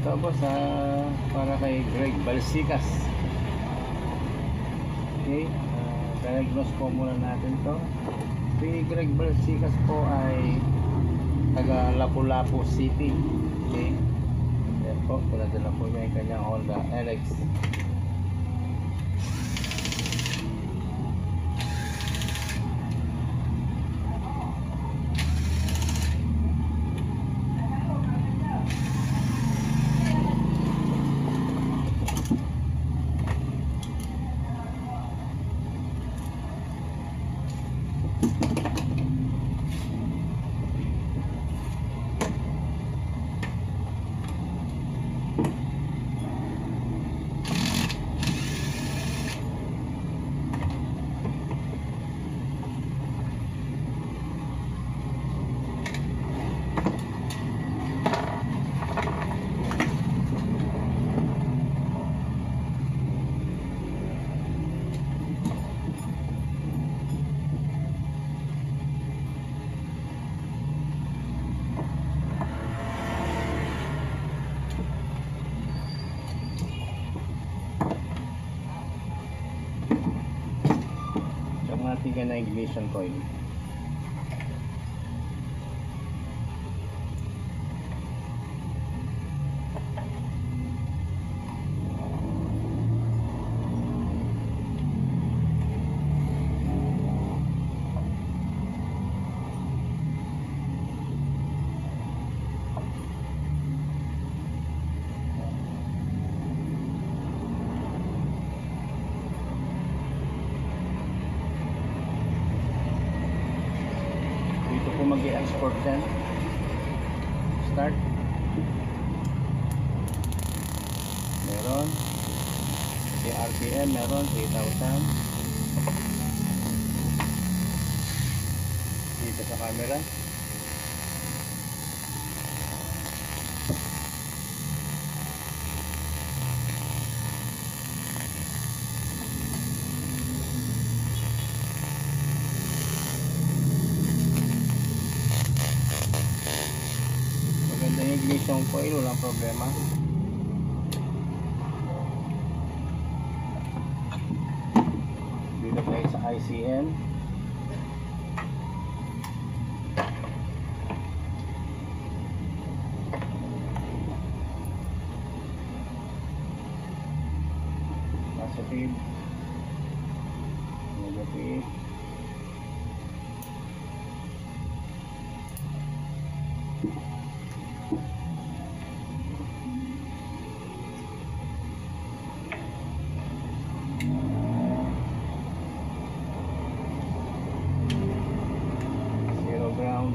Ito boss, para kay Greg Balsicas. Okay, diagnose po muna natin to. Si Greg Balsicas po ay taga Lapu-Lapu City. Okay, yan po, pinadala po niya yung kanyang Honda LX. Natin na ignition coil. Mag-i-export yan. Start. Meron. Si RPM meron 3,000. Dito sa camera. Ignition coil, walang problema. Dito tayo sa ICM. Positive, negative. Ground.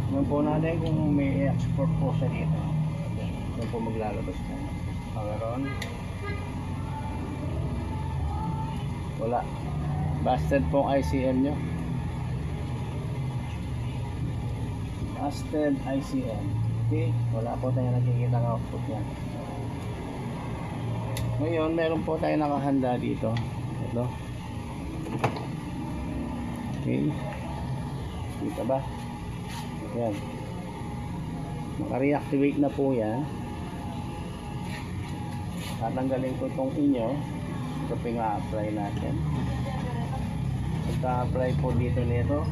Ngayon po natin kung may export po siya dito. Ngayon po maglalabas na. Meron. Wala. Busted po ang ICM nyo. Busted ICM. Okay. Wala po tayo nakikita ng output niya. Ngayon meron po tayo nakahanda dito. Ito. Okay. Kita ba? Yan. Naka-reactivate na po yan. Tatanggalin ko itong inyo. Ito pinga-apply natin. Pagka-apply po dito nito.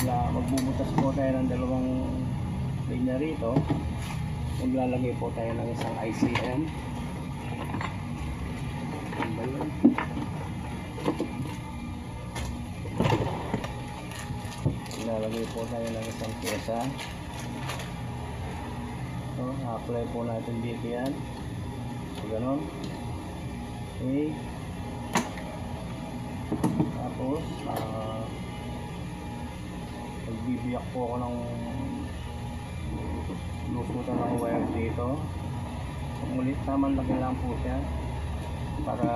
Magbubutas po tayo ng dalawang linya rito. Maglalagay po tayo ng isang ICM. Maglalagay po tayo ng isang pyesa. So, apply po natin dito yan. So, ganun. Okay. Tapos, magbibiyak po ako ng lusutan ng wire dito. Ulit naman laki lang po siya para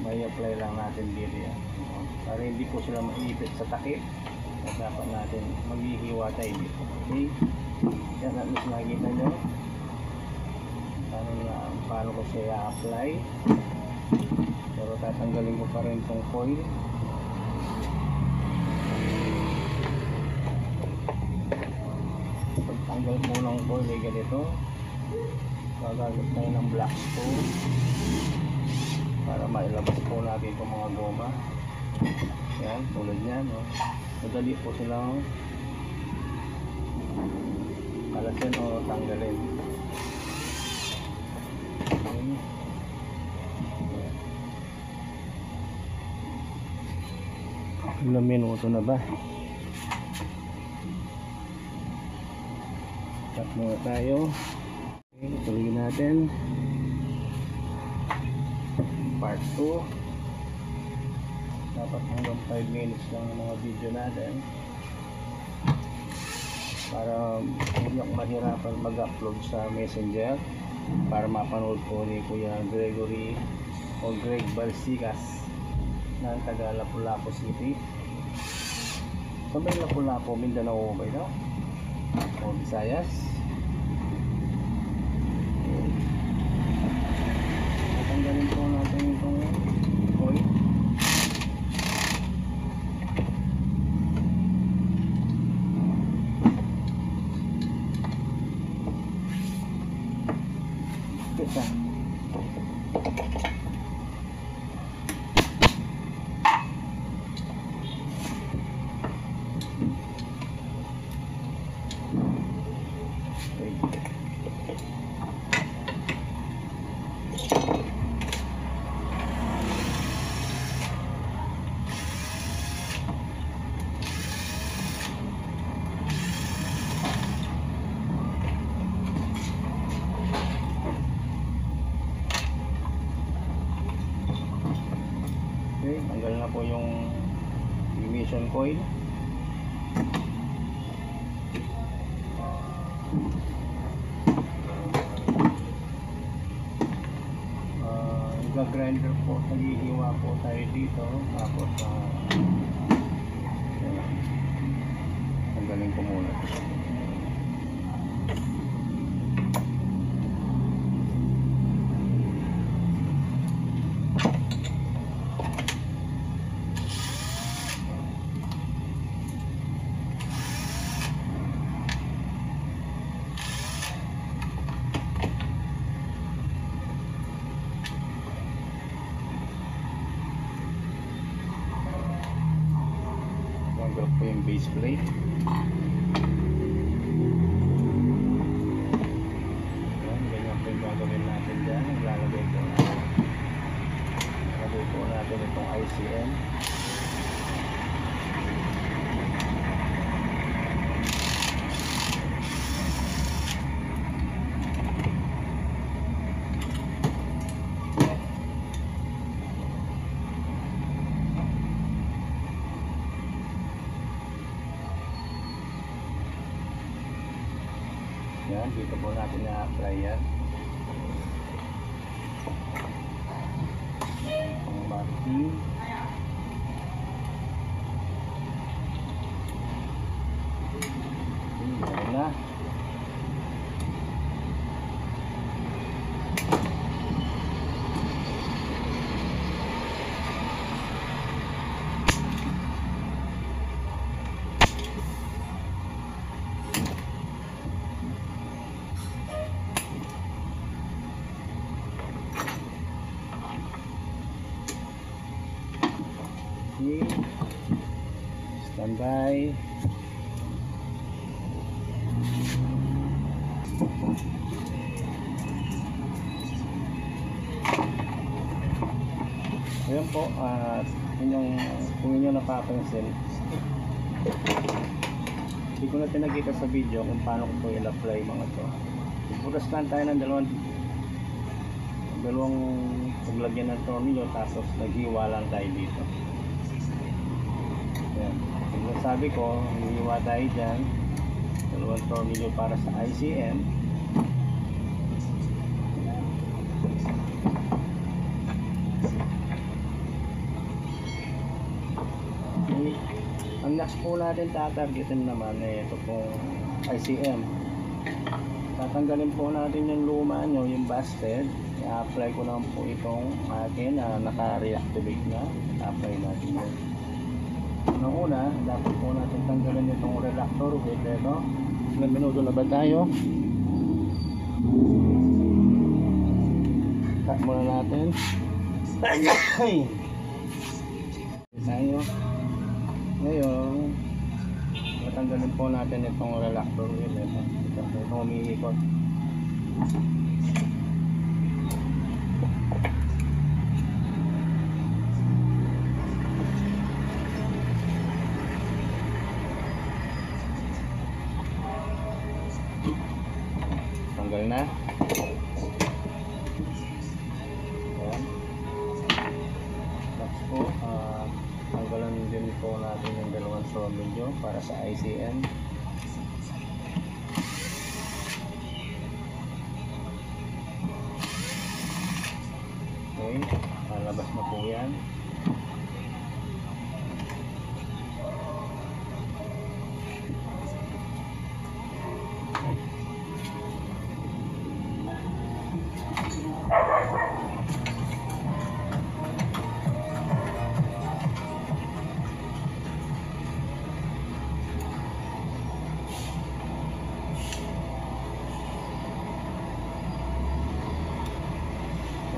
may apply lang natin dito yan. Para hindi po sila maipit sa takip. Dapat natin maghihiwa tayo dito. Okay? Yan at least nakikita nyo paano ko siya apply. Pero tatanggalin ko pa rin tong coil. Pagtanggal mo ng coil ay ganito, gagamit tayo ng black screw para mailabas po natin itong mga goma. Yan, tulad yan, no? Madali po silang kalasin o tanggalin. Okay. Ilang minuto na ba? Start muna tayo. Okay, tuloy natin. Part 2. Dapat hanggang 5 minutes lang ang mga video natin para hindi ako mahirapan mag-upload sa Messenger para mapanood po ni Kuya Gregory o Greg Balsicas ng taga Lapu-Lapu City. Saan ba yung Lapu-Lapu? Mindanao ba ito? O Visayas? Natanggalin po natin itong oil. Kita. Okay, tanggal na po yung ignition coil. Nag-grinder po, naghihiwa po tayo dito. Tapos tanggalin ko muna. Tanggal po yung base plate. Yan, ganyan po yung gagawin natin dyan. Lalagay po natin itong ICM. Yan, dito po natin na-apply yan. Ang marking. Yan na. Okay. Standby. Ayan po, kung inyo napapansin, hindi ko na pinakita sa video kung paano ko po i-apply mga to. Bukas lang tayo ng dalawang paglagyan ng tornilyo, tapos naghiwa lang tayo dito. Ayan. Kung sabi ko, naghiwa tayo dyan, dalawang tornilyo para sa ICM. Ang next po natin tatargetin naman ito pong ICM. Tanggalin po natin yung luma nyo, yung busted. I-apply ko lang po itong akin na naka-reactivate na. I-apply natin yun. Una, dapat po natin tanggalin itong reactor with ito. Ilang minuto na ba tayo? Cut muna natin. Tayo. Ngayon, matanggalin po natin itong reactor with ito. Ito umiikot. Tanggal na. Ayan. Next po, tanggalan din po natin yung dalawang tornilyo para sa ICM. Okay, lalabas na po yan.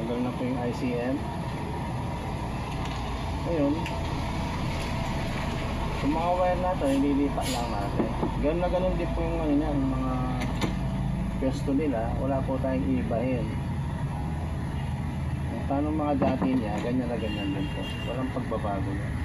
Tanggal na po yung ICM. Ngayon, yung mga wire natin, ililipat lang natin. Ganun na ganun din po yung ano yan, yung mga pwesto nila, wala po tayong iibahin. Paano mga dati niya, ganyan na ganyan din po. Walang pagbabago yan.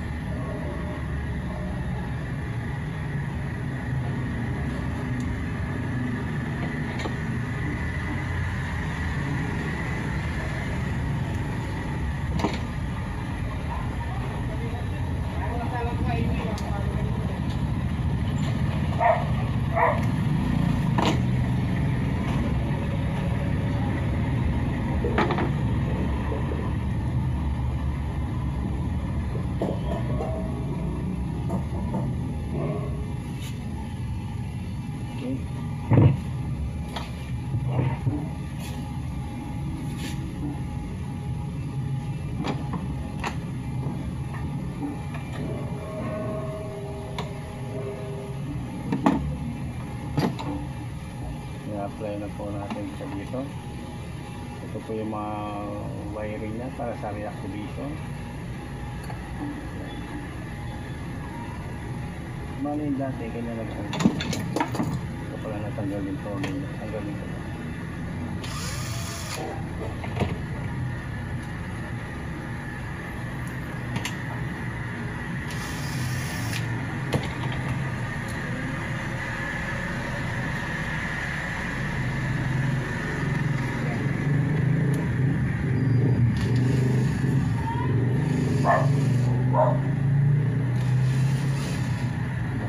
I-apply na po natin sa dito. Ito po yung mga wiring niya para sa reactivation. Mali dati, ganyan lang po. Ito pala natanggal din po. Tanggalin ko.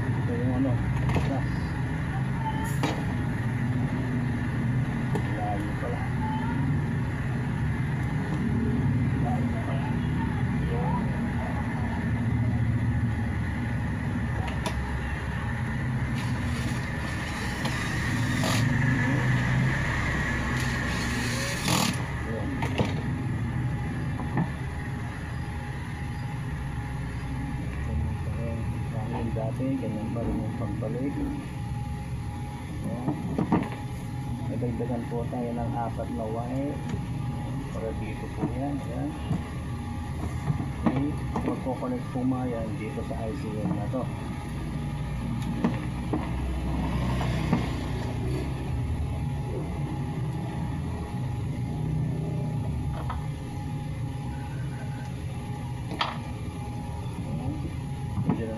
Ito yung ano, glass. Layo pala. Layo pala. Dati, ganyan pa rin yung pagbalik. Nagdagdagan po tayo ng 4 na wire para dito po yan. Ayan. Okay, magkoconnect po mga yan dito sa ICM na to.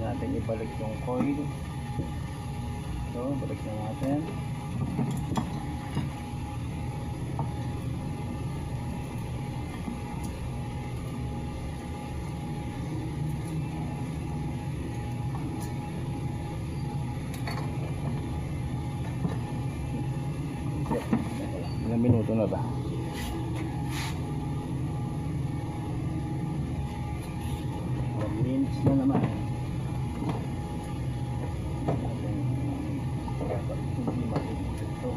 Natin ibalik yung coil. So, balik na natin. Ilang minuto na ba? Minutes na naman. Hindi maliit ito.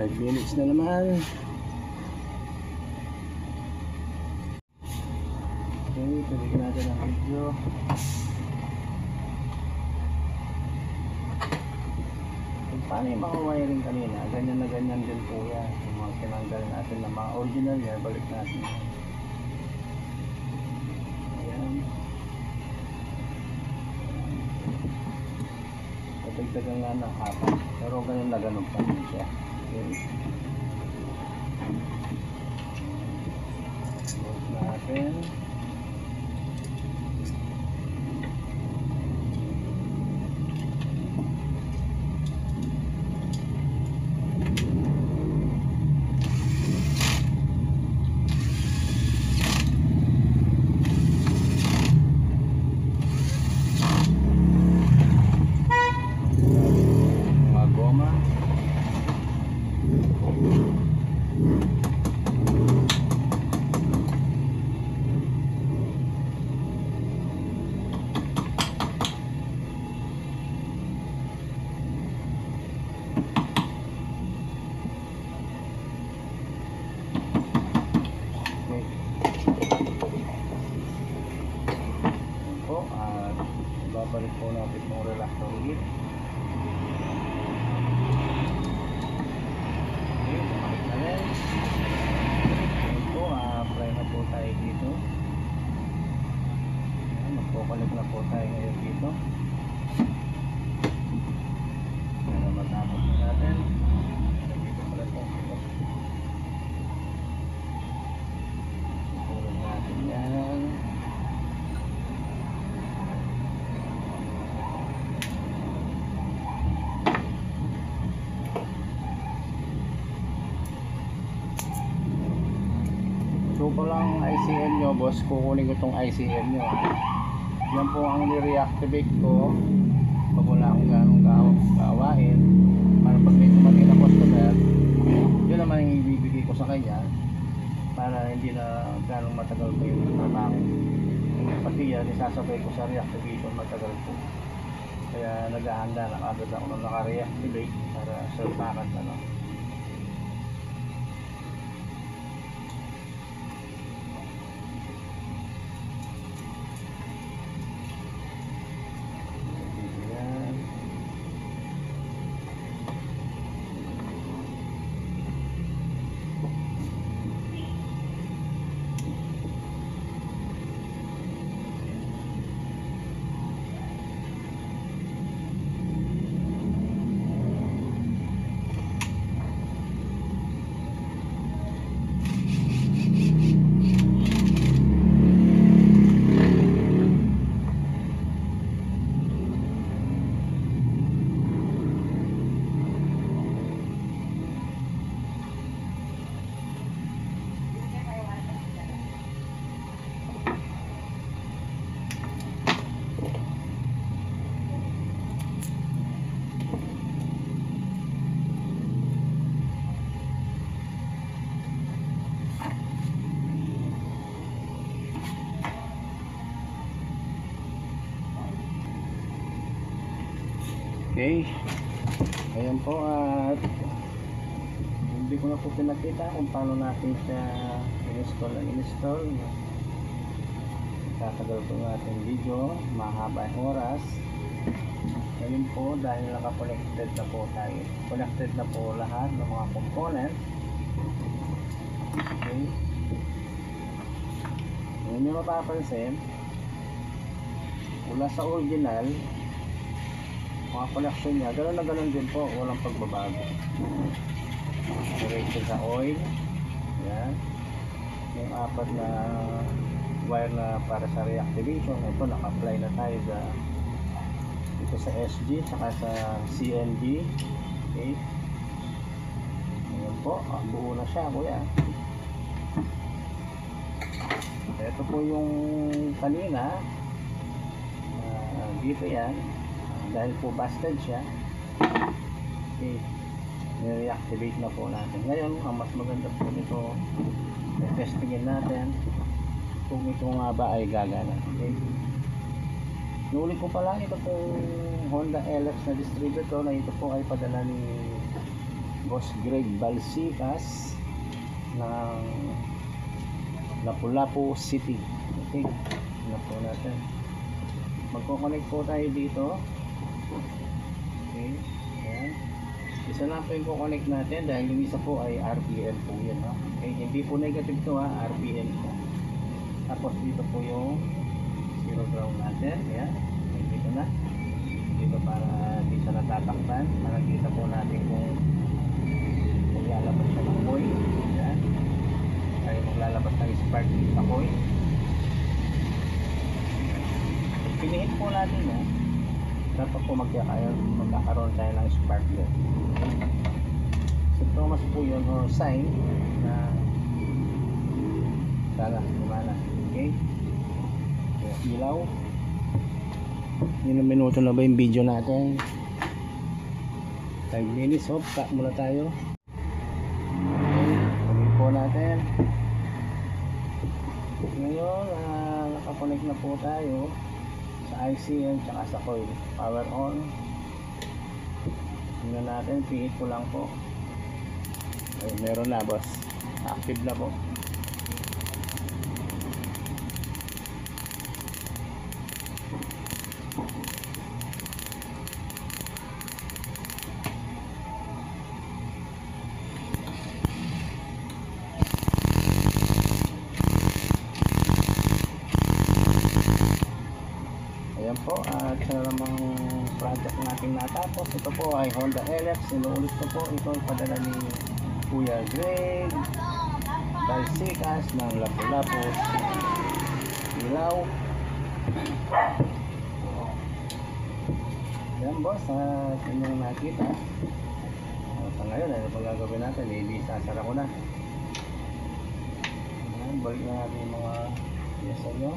5 minutes na naman. Okay, tuloy natin ang video. Kung paano yung mga wiring kanina, ganyan na ganyan din po yan. Yung mga kinanggal natin na mga original yan, balik natin. Ayan. Patagdagan nga ng apat. Pero ganun na ganun pa rin siya. Okay. Close natin. Babalik po natin itong relaxer ulit. Okay, bumalik na rin. Ngayon po, apply na po tayo dito. Magpo-connect na po tayo ngayon dito. Para matapos na natin. Dito pala po. Pulong natin yan. So ko lang ICM nyo boss, kukunin ko itong ICM nyo. Yan po ang ni-reactivate ko pag wala akong ganong gawain, para pag may tumating na customer, yun naman yung ibibigay ko sa kanya para hindi na ganong matagal ko yung trabaho. Pati yan, isasabay ko sa reactivation, matagal po. Kaya naghahanda na agad ako nung naka-reactivate para surpakan na no. Okay, ayan po at hindi ko na po pinakita kung paano natin siya install. Tatagal po natin video, mahaba ang oras. Ngayon po dahil naka-connected na po tayo, connected na po lahat ng mga components. Okay, ngayon nyo mapapansin mula sa original mga collection niya, gano'n na gano'n din po, walang pagbabago. Diretso sa oil, yan. Yung apat na wire na para sa reactivation, ito naka-apply na tayo sa ito sa SG, saka sa CNG. Okay, ayan po, buo na siya kuya. Ito po yung kanina, dito yan. Dahil po busted siya, okay, i-reactivate na po natin. Ngayon, ang mas maganda po nito, testingin natin kung ito nga ba ay gagana. Okay, nulit ko pala ito pong Honda LX na distributor na ito po ay padala ni Boss Greg Balsicas ng Lapu-Lapu City. Okay, na po natin. Magko-connect po tayo dito. Okay, ayan. Isa lang po yung connect natin dahil yung isa po ay RPM po yan, no? Okay, hindi po negative to, ha, RPM po. Tapos dito po yung zero ground natin. Ayan, dito na. Dito para di siya natatakpan. Para kita po natin kung maglalabas siya ng coil. Ayan. Ay maglalabas ng spark sa coil. Pilihin po natin, ha. Dapat po magkakaroon tayo ng spark there. Symptoms po yun or sign na sana gumana. Okay, ilaw. Ilang minuto na ba yung video natin? 5 minutes. Hop, cut muna tayo. Okay, pagin po natin. Ngayon nakakonect na po tayo sa ICM tsaka sa coil. Power on. Tingnan natin, pihit ko lang po. Ay, meron na, boss. Active na po. Ayan po, at sa namang project natin natapos. Ito po ay Honda LX. Inuulit ko po, ito ay padala ni Kuya Greg Balsicas ng Lapu-Lapu ilaw. Ayan, boss, at inyong nakita. Sa ngayon, ano pang gagawin natin? Hindi sasara ko na. Ayan, balik na natin yung mga piyesa nyo.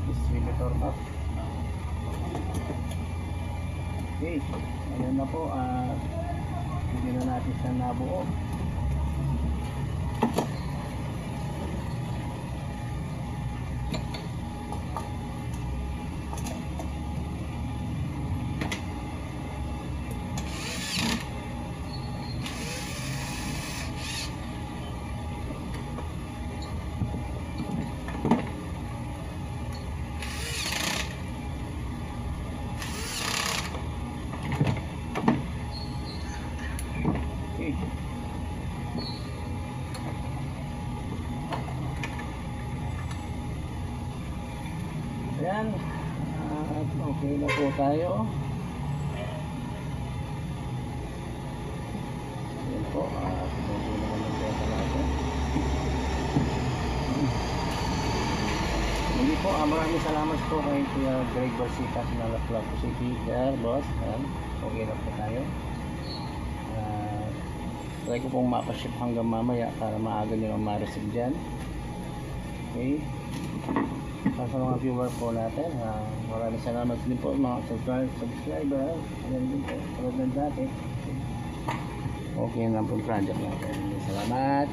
Distributor up. Okay, ayan na po. Hindi na natin siya nabuo. Ayan, at okay na po tayo. Ayan po, okay naman ang pesa natin. Hindi po, maraming salamat po kay Kuya Greg Balsicas na Lapu-Lapu City. There, boss. Ayan, okay na po tayo. Try ko pong mapaship hanggang mamaya para maaga nyo ang ma-receive dyan. Okay. Sa mga viewer po natin, maraming salamat din po mga subscriber. Ayan din po, tulad ng dati. Okay na po yung project natin. Salamat.